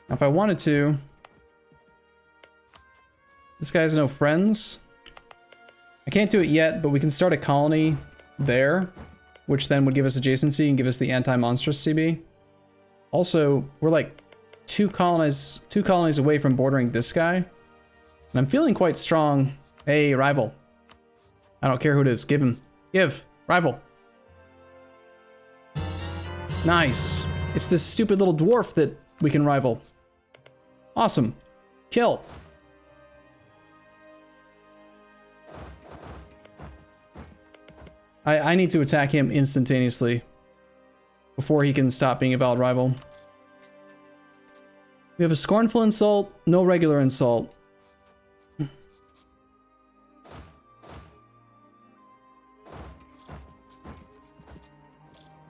Now, if I wanted to... This guy has no friends. I can't do it yet, but we can start a colony there, which then would give us adjacency and give us the anti-monstrous CB. Also, we're like two colonies away from bordering this guy. And I'm feeling quite strong. Hey, rival. I don't care who it is. Give him. Give. Rival. Nice. It's this stupid little dwarf that we can rival. Awesome. Kill. I need to attack him instantaneously before he can stop being a valid rival. We have a scornful insult, no regular insult.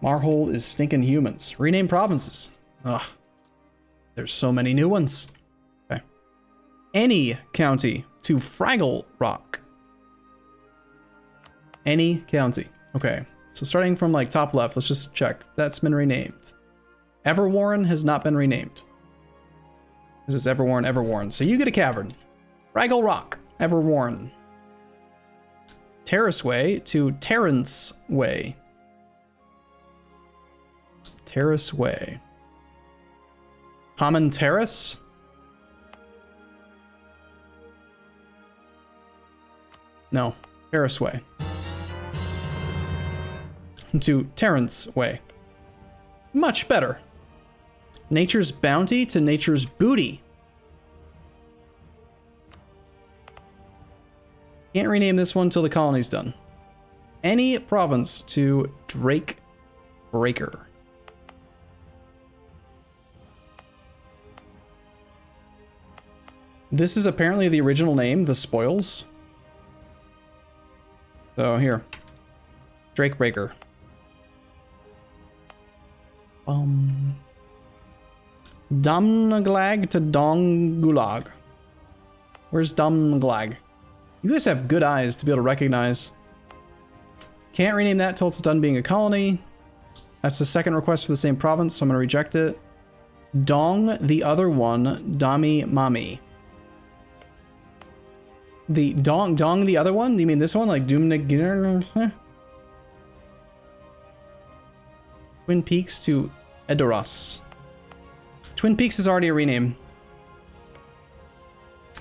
Marhole is stinking humans. Rename provinces. Ugh. There's so many new ones. Okay. Any county to Fraggle Rock. Any county. Okay. So starting from like top left, let's just check. That's been renamed. Everwarren has not been renamed. This is Everwarren. So you get a cavern. Fraggle Rock. Everwarren. Terrace Way to Terrence Way. Terrace Way. Common Terrace? No. Terrace Way. To Terrence Way. Much better. Nature's Bounty to Nature's Booty. Can't rename this one till the colony's done. Any province to Drake Breaker. This is apparently the original name, the Spoils. So here. Drake Breaker. Damnaglag to Dongulag. Where's Damnaglag? You guys have good eyes to be able to recognize. Can't rename that till it's done being a colony. That's the second request for the same province, so I'm gonna reject it. Dong, the other one, Dami Mami. The Dong, the other one? You mean this one? Like Doomnagir? Twin Peaks to Edoras. Twin Peaks is already a rename.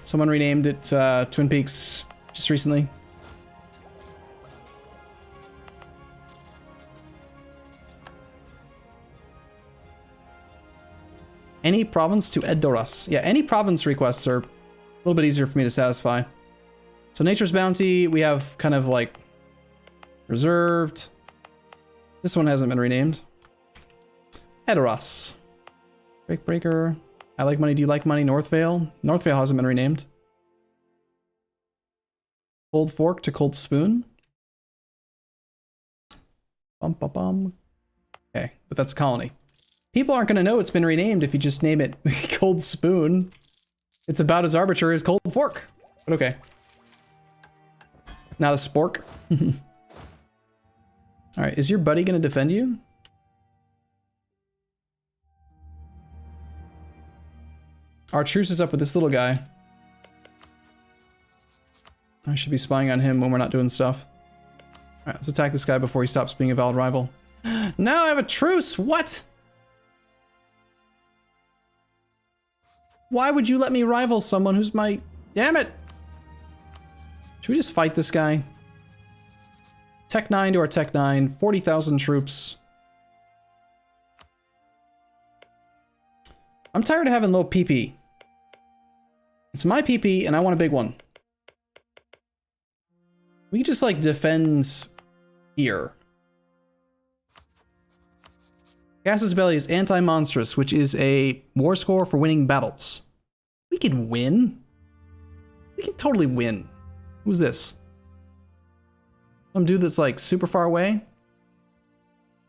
Someone renamed it Twin Peaks just recently. Any province to Edoras. Yeah, any province requests are a little bit easier for me to satisfy. So Nature's Bounty, we have kind of like reserved. This one hasn't been renamed. Edoras. Drake Breaker. I like money. Do you like money? Northvale. Northvale hasn't been renamed. Cold Fork to Cold Spoon. Bum, bum, bum. Okay, but that's a colony. People aren't going to know it's been renamed if you just name it Cold Spoon. It's about as arbitrary as Cold Fork. But okay. Not a spork. Alright, is your buddy going to defend you? Our truce is up with this little guy. I should be spying on him when we're not doing stuff. Alright, let's attack this guy before he stops being a valid rival. Now I have a truce! What? Why would you let me rival someone who's my... Damn it! Should we just fight this guy? Tech 9 to our Tech 9. 40,000 troops. I'm tired of having low PP. It's my PP and I want a big one. We just like defend here. Gas's Belly is anti-monstrous, which is a war score for winning battles. We can win. We can totally win. Who's this? Some dude that's like super far away? I'm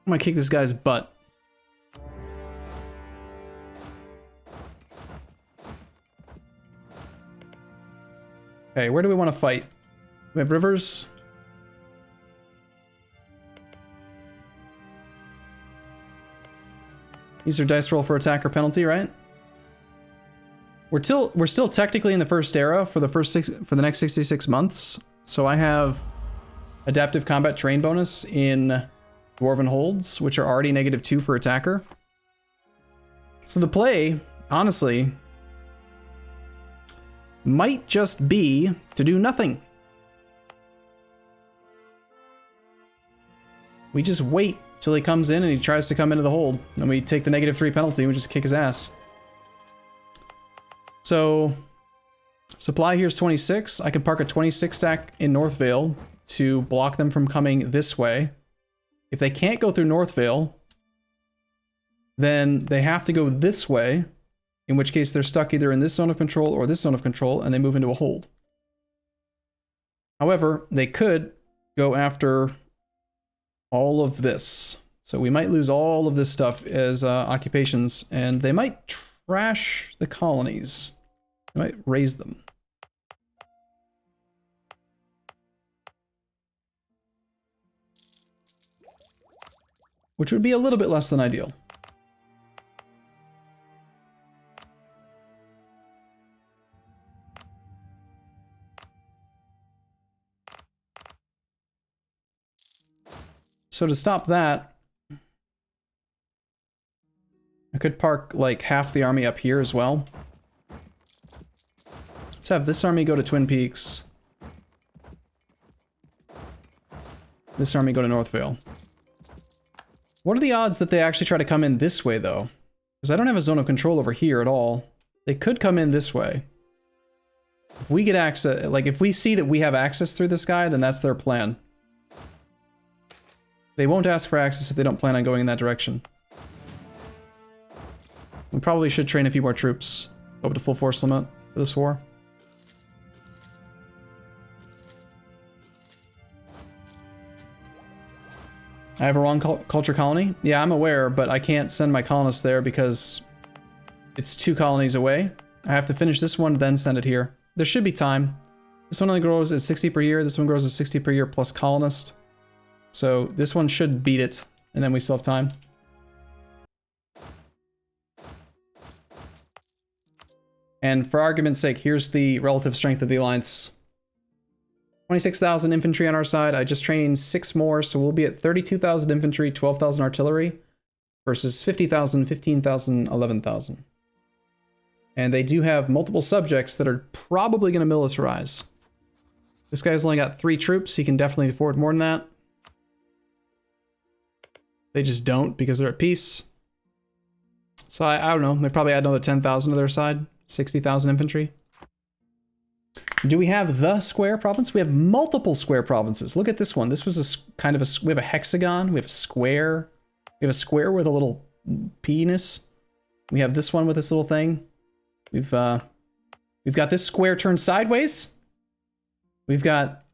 gonna kick this guy's butt. Okay, where do we want to fight? We have rivers. These are dice roll for attack or penalty, right? We're still technically in the first era for the next 66 months. So I have adaptive combat terrain bonus in Dwarven Holds, which are already -2 for attacker. So the play, honestly, might just be to do nothing. We just wait till he comes in and he tries to come into the hold, and we take the -3 penalty and we just kick his ass. So, supply here is 26. I could park a 26 stack in North Vale to block them from coming this way. If they can't go through North Vale, then they have to go this way, in which case they're stuck either in this zone of control or this zone of control, and they move into a hold. However, they could go after all of this. So we might lose all of this stuff as occupations, and they might trash the colonies. They might raise them. Which would be a little bit less than ideal. So to stop that, I could park like half the army up here as well. Let's have this army go to Twin Peaks. This army go to North Vale. What are the odds that they actually try to come in this way though? Because I don't have a zone of control over here at all. They could come in this way. If we get access, like if we see that we have access through this guy, then that's their plan. They won't ask for access if they don't plan on going in that direction. We probably should train a few more troops up to full force limit for this war. I have a wrong culture colony. Yeah, I'm aware, but I can't send my colonists there because it's 2 colonies away. I have to finish this one, then send it here. There should be time. This one only grows at 60 per year. This one grows at 60 per year plus colonist. So this one should beat it, and then we still have time. And for argument's sake, here's the relative strength of the alliance. 26,000 infantry on our side. I just trained 6 more, so we'll be at 32,000 infantry, 12,000 artillery, versus 50,000, 15,000, 11,000. And they do have multiple subjects that are probably going to militarize. This guy's only got 3 troops. He can definitely afford more than that. They just don't because they're at peace. So I don't know. They probably add another 10,000 to their side. 60,000 infantry. Do we have the square province? We have multiple square provinces. Look at this one. This was a kind of a... We have a hexagon. We have a square. We have a square with a little penis. We have this one with this little thing. We've got this square turned sideways. We got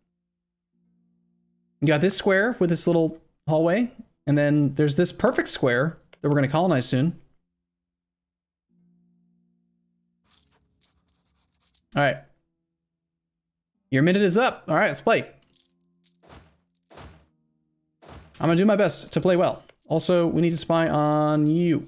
this square with this little hallway. And then there's this perfect square that we're going to colonize soon. All right. Your minute is up. All right, let's play. I'm going to do my best to play well. Also, we need to spy on you.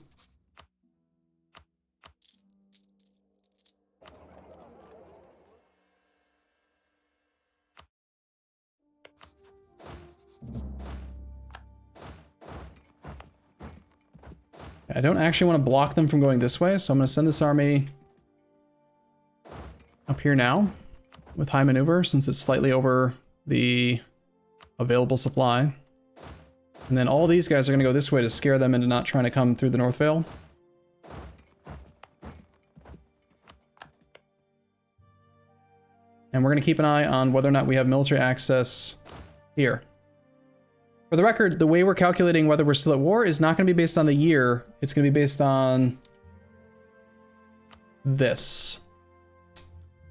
I don't actually want to block them from going this way, so I'm going to send this army up here now with high maneuver, since it's slightly over the available supply. And then all these guys are going to go this way to scare them into not trying to come through the North Vale. And we're going to keep an eye on whether or not we have military access here. For the record, the way we're calculating whether we're still at war is not going to be based on the year. It's going to be based on this.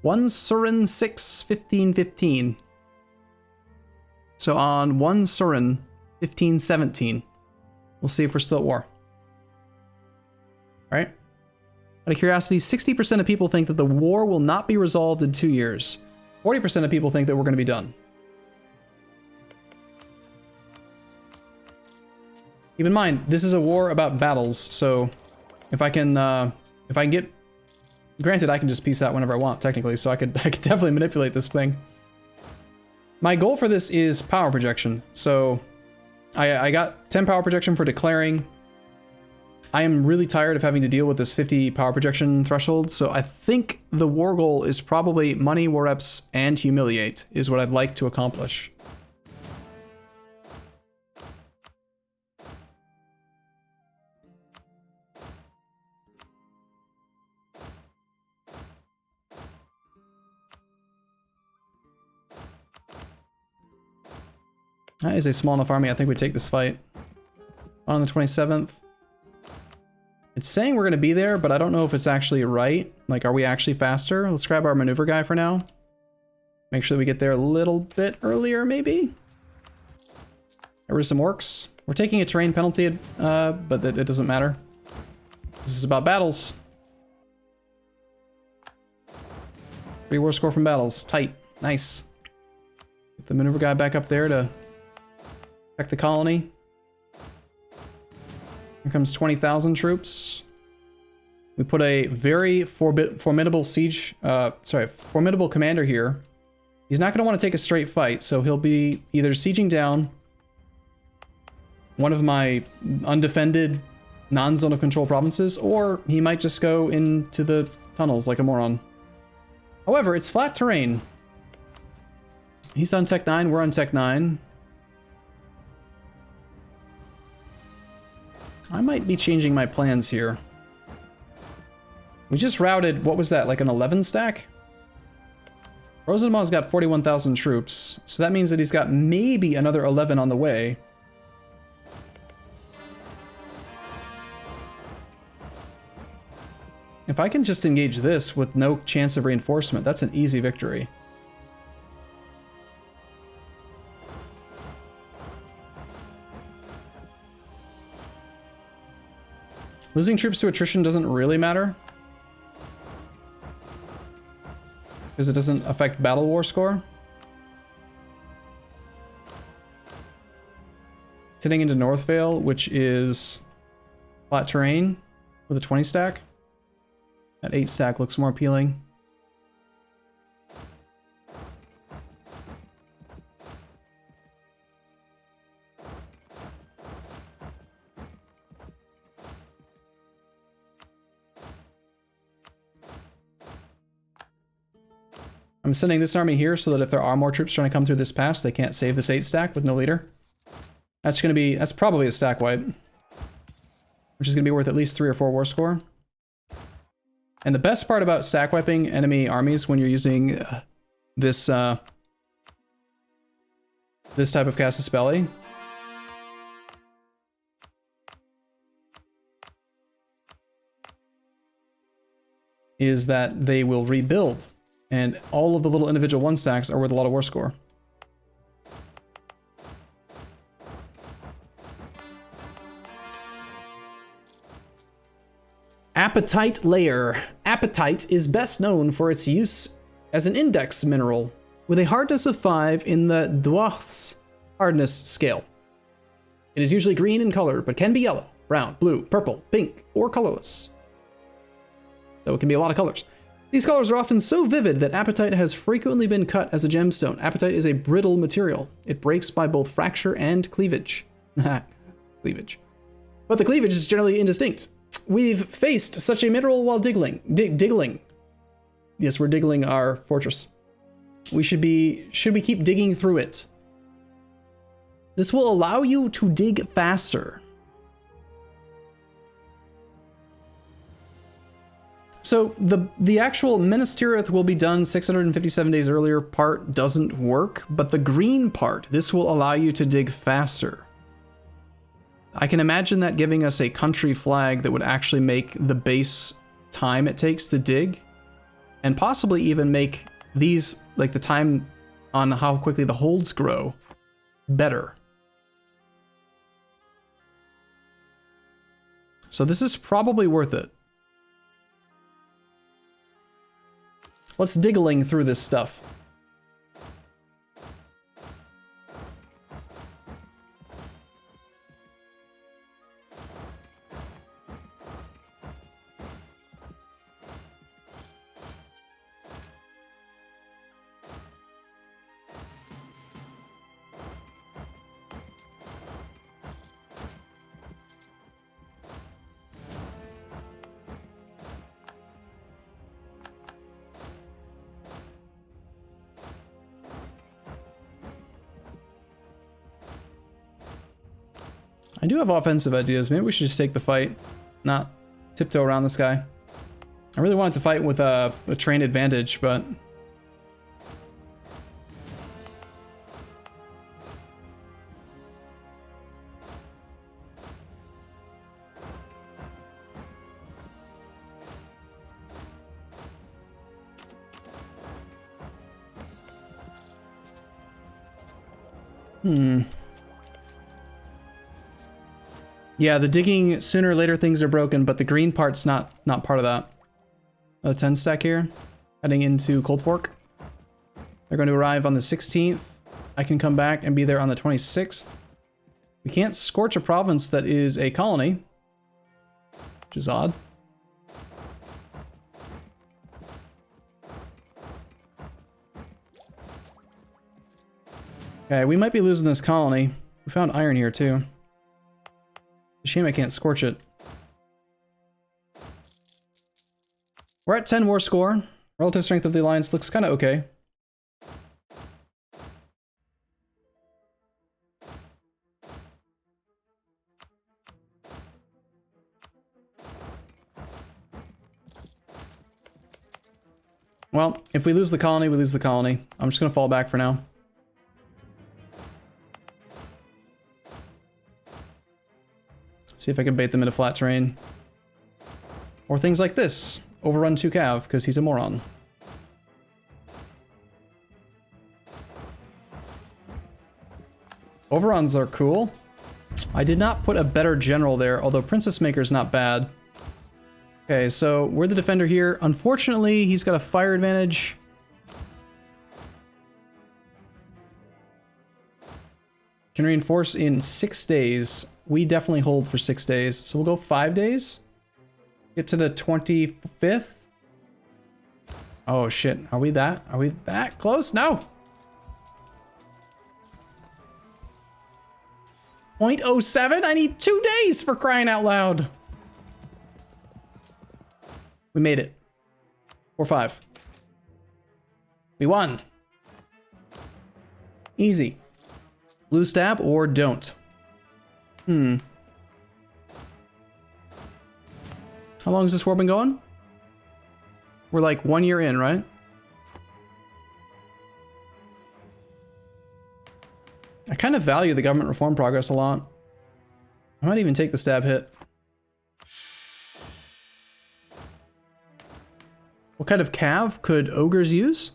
1 Surin 6, 1515. So on 1 Surin 1517, we'll see if we're still at war. All right. Out of curiosity, 60% of people think that the war will not be resolved in 2 years. 40% of people think that we're going to be done. Keep in mind, this is a war about battles, so if I can get Granted, I can just peace out whenever I want, technically, so I could definitely manipulate this thing. My goal for this is power projection. So I got 10 power projection for declaring. I am really tired of having to deal with this 50 power projection threshold, so I think the war goal is probably money, war reps, and humiliate is what I'd like to accomplish. That is a small enough army. I think we take this fight on the 27th. It's saying we're going to be there, but I don't know if it's actually right. Like, are we actually faster? Let's grab our maneuver guy for now. Make sure that we get there a little bit earlier, maybe. Get rid of some orcs. We're taking a terrain penalty, but it doesn't matter. This is about battles. 3 war score from battles. Tight. Nice. Get the maneuver guy back up there to protect the colony. Here comes 20,000 troops. We put a very formidable formidable commander here. He's not going to want to take a straight fight, so he'll be either sieging down one of my undefended non-zone of control provinces, or he might just go into the tunnels like a moron. However, it's flat terrain. He's on Tech 9, we're on Tech 9. I might be changing my plans here. We just routed, what was that, like an 11 stack? Rosenbaum's got 41,000 troops, so that means that he's got maybe another 11 on the way. If I can just engage this with no chance of reinforcement, that's an easy victory. Losing troops to attrition doesn't really matter, because it doesn't affect battle war score. Heading into Northvale, which is flat terrain with a 20 stack. That 8 stack looks more appealing. I'm sending this army here so that if there are more troops trying to come through this pass, they can't save this 8 stack with no leader. That's probably a stack wipe, which is going to be worth at least 3 or 4 war score. And the best part about stack wiping enemy armies when you're using this type of Casus Belli is that they will rebuild, and all of the little individual 1 stacks are worth a lot of war score. Apatite layer. Apatite is best known for its use as an index mineral, with a hardness of 5 in the Dwarf's hardness scale. It is usually green in color, but can be yellow, brown, blue, purple, pink, or colorless. So it can be a lot of colors. These colors are often so vivid that apatite has frequently been cut as a gemstone. Apatite is a brittle material. It breaks by both fracture and cleavage. Cleavage. But the cleavage is generally indistinct. We've faced such a mineral while diggling. Yes, we're diggling our fortress. Should we keep digging through it? This will allow you to dig faster. So the actual Ministerieth will be done 657 days earlier part doesn't work, but the green part, this will allow you to dig faster. I can imagine that giving us a country flag that would actually make the base time it takes to dig, and possibly even make these, like the time on how quickly the holds grow, better. So this is probably worth it. Let's diggling through this stuff. I do have offensive ideas. Maybe we should just take the fight, not tiptoe around this guy. I really wanted to fight with a train advantage, but... Yeah, the digging, sooner or later things are broken, but the green part's not part of that. A 10 stack here, heading into Cold Fork. They're going to arrive on the 16th. I can come back and be there on the 26th. We can't scorch a province that is a colony, which is odd. Okay, we might be losing this colony. We found iron here too. Shame I can't scorch it. We're at 10 war score. Relative strength of the alliance looks kind of okay. Well, if we lose the colony, we lose the colony. I'm just gonna fall back for now. See if I can bait them into flat terrain. Or things like this. Overrun 2 cav, because he's a moron. Overruns are cool. I did not put a better general there, although Princess Maker's not bad. Okay, so we're the defender here. Unfortunately, he's got a fire advantage. Can reinforce in 6 days. We definitely hold for 6 days. So we'll go 5 days. Get to the 25th. Oh shit, are we that close? No! 0.07? I need 2 days for crying out loud. We made it. 4-5. We won. Easy. Lose stab or don't. How long has this war been going? We're like 1 year in, right? I kind of value the government reform progress a lot. I might even take the stab hit. What kind of cav could ogres use?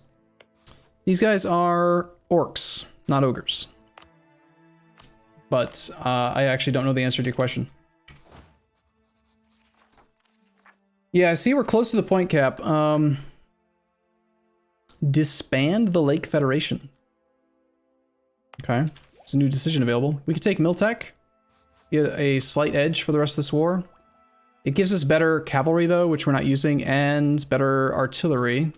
These guys are orcs, not ogres. But I actually don't know the answer to your question. Yeah, I see we're close to the point cap. Disband the Lake Federation. Okay, there's a new decision available. We could take Miltech, get a slight edge for the rest of this war. It gives us better cavalry though, which we're not using, and better artillery.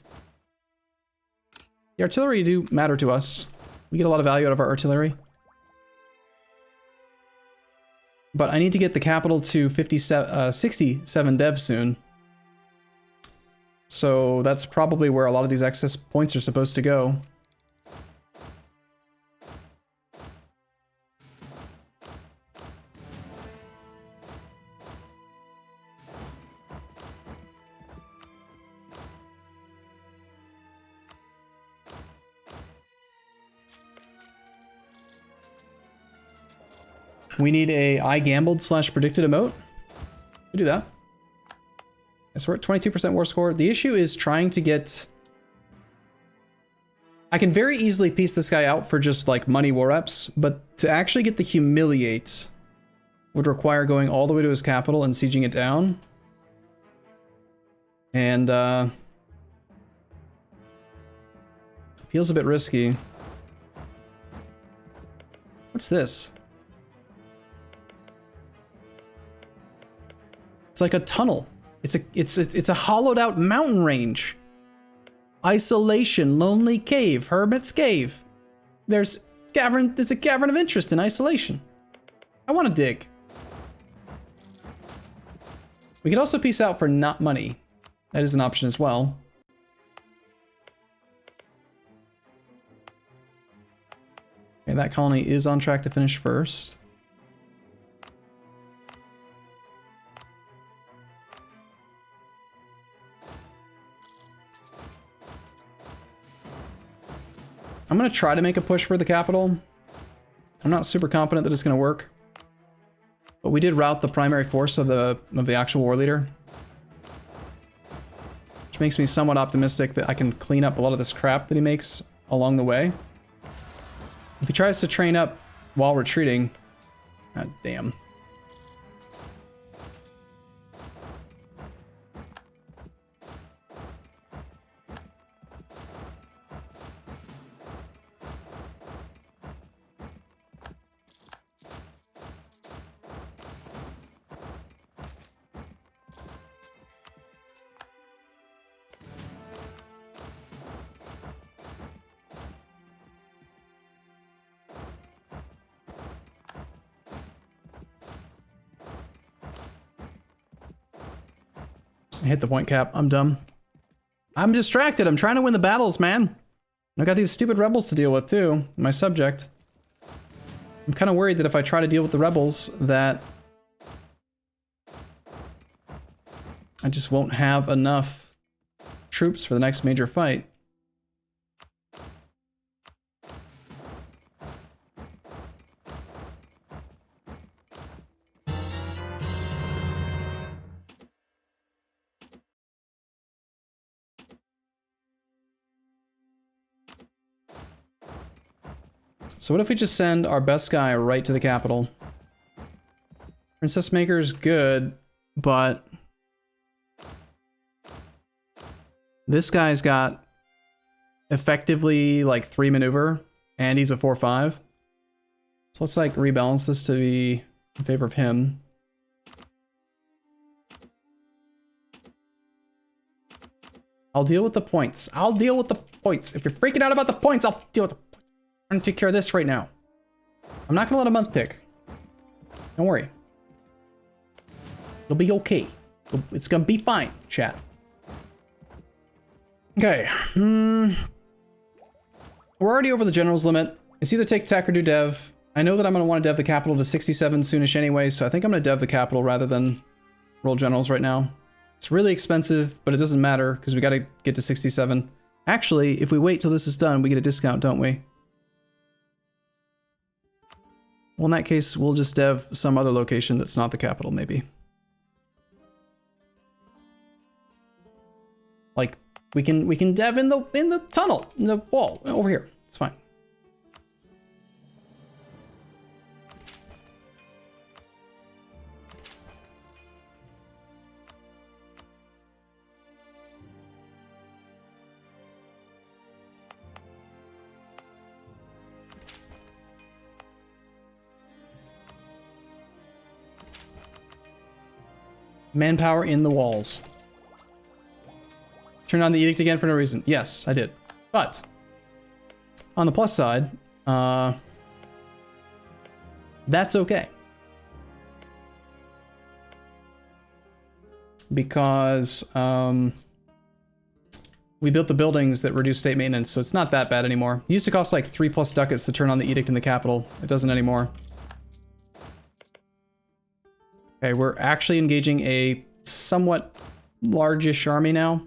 The artillery do matter to us. We get a lot of value out of our artillery. But I need to get the capital to 67 dev soon. So that's probably where a lot of these excess points are supposed to go. We need a I gambled / predicted emote. We do that. So we're at 22% war score. The issue is trying to get... I can very easily piece this guy out for just like money war reps, but to actually get the humiliate would require going all the way to his capital and sieging it down. And feels a bit risky. What's this? It's like a tunnel. It's a hollowed out mountain range. Isolation, lonely cave, hermit's cave. There's a cavern of interest in isolation. I want to dig. We could also piece out for not money. That is an option as well. Okay, that colony is on track to finish first. I'm gonna try to make a push for the capital. I'm not super confident that it's gonna work. But we did rout the primary force of the actual war leader. Which makes me somewhat optimistic that I can clean up a lot of this crap that he makes along the way. If he tries to train up while retreating, god damn. I hit the point cap. I'm dumb. I'm distracted. I'm trying to win the battles, man. I got these stupid rebels to deal with too. My subject. I'm kind of worried that if I try to deal with the rebels, that I just won't have enough troops for the next major fight. So what if we just send our best guy right to the capital? Princess Maker's good, but this guy's got effectively like 3 maneuver, and he's a 4-5. So let's like rebalance this to be in favor of him. I'll deal with the points. I'll deal with the points. If you're freaking out about the points, I'll deal with the points. I'm gonna take care of this right now. I'm not gonna let a month tick. Don't worry. It'll be okay. It's gonna be fine, chat. Okay. We're already over the general's limit. It's either take tech or do dev. I know that I'm gonna want to dev the capital to 67 soonish anyway, so I think I'm gonna dev the capital rather than roll generals right now. It's really expensive, but it doesn't matter because we gotta get to 67. Actually, if we wait till this is done, we get a discount, don't we? Well, in that case, we'll just dev some other location that's not the capital, maybe. Like, we can dev in the tunnel, in the wall, over here. It's fine. Manpower in the walls. Turn on the edict again for no reason. Yes, I did. But on the plus side, that's okay. Because we built the buildings that reduce state maintenance, so it's not that bad anymore. It used to cost like 3+ ducats to turn on the edict in the capital. It doesn't anymore. Okay, we're actually engaging a somewhat largish army now.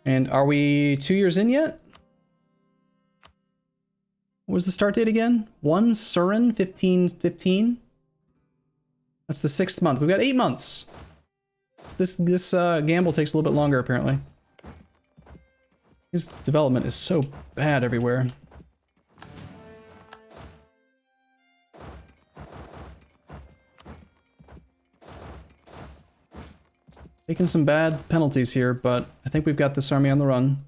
And are we 2 years in yet? What was the start date again? 1 Surin 1515? That's the 6th month. We've got 8 months. This gamble takes a little bit longer, apparently. His development is so bad everywhere. Taking some bad penalties here, but I think we've got this army on the run.